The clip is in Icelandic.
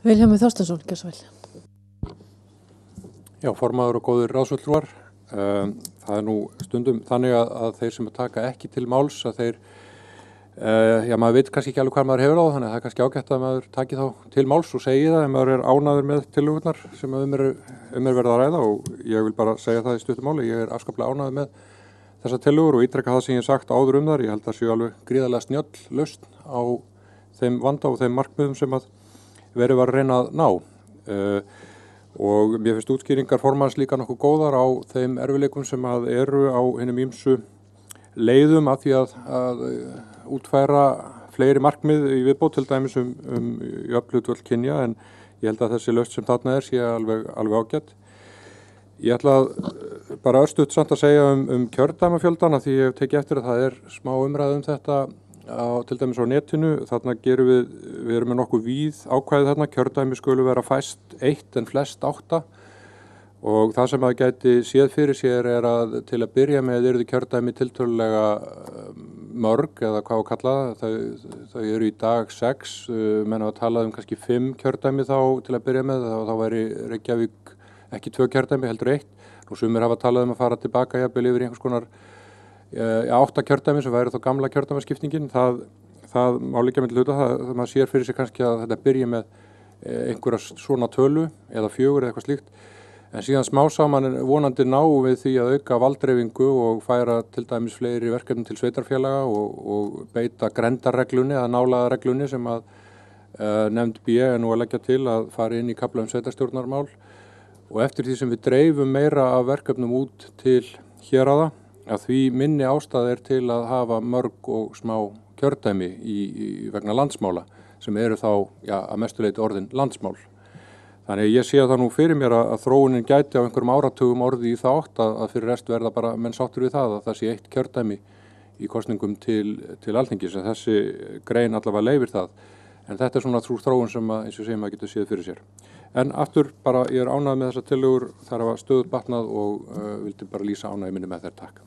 Vilhjálmur Þorsteinsson, gjörðu svo vel. Já, formaður og góðir ráðsfulltrúar. Það nú stundum þannig að þeir sem taka ekki til máls að þeir, maður veit kannski ekki alveg hvað maður hefur á, þannig að það er kannski ágætt að maður taki þá til máls og segi það ef maður er ánægður með tillögurnar sem um er verið að ræða, og ég vil bara segja það í stuttu máli. Ég er afskaplega ánægður með þessar tillögur og ítreka það sem ég hef sagt áður þar. Ég held að séu alveg gríðarlega snjöll lausn á þeim vanda og þeim markmiðum sem að verið var að reyna að ná. Og mér finnst útskýringar formanns líka nokkuð góðar á þeim erfiðleikum sem að eru á hinum ýmsu leiðum að því að útfæra fleiri markmið í viðbót, til dæmis jöfn hlutföll kynja, en ég held að þessi lausn sem þarna sé alveg ágætt. Ég ætla bara örstutt samt að segja kjördæmafjöldan, því ég hef tekið eftir að það er smá umræða þetta til dæmis á netinu. Þarna gerum við erum með nokkuð víð ákvæði þarna. Kjördæmi skulu vera fæst 1 en flest 8, og það sem að gæti séð fyrir sér er að til að byrja með yrðu kjördæmi tiltölulega mörg, eða hvað að kalla það. Þau eru í dag 6, menn hafa talað kannski 5 kjördæmi þá til að byrja með, þá væri Reykjavík ekki 2 kjördæmi heldur 1, og sumir hafa talað að fara tilbaka jafnvel yfir einhvers konar 8 kjördæmi sem væri þá gamla kjördæmaskiptingin. Það má líka með hluta, það maður sér fyrir sig kannski að þetta byrja með einhverja svona tölu eða 4 eða eitthvað slíkt, en síðan smá saman vonandi ná við því að auka valddreifingu og færa til dæmis fleiri verkefni til sveitarfélaga og beita grenndarreglunni eða nálægðarreglunni sem að nefnd B er nú að leggja til að fara inn í kafla sveitarstjórnarmál. Og eftir því sem við dreifum meira af verkefnum út til héraða, að því minni ástæða er til að hafa mörg og smá kjördæmi vegna landsmála sem eru þá að mestuleyti orðin landsmál. Þannig ég sé það nú fyrir mér að þróunin gæti á einhverjum áratugum orði í þá átt að fyrir rest verða bara menn sáttur við það að það sé 1 kjördæmi í kosningum til Alþingis, en þessi grein allavega leyfir það. En þetta er svona þróun sem eins og segjum að getur séð fyrir sér. En aftur bara, ég er ánægð með þessar tillögur, þær hafa stöðugt batnað og vildi bara lýsa ánægju minni með þær. Takk.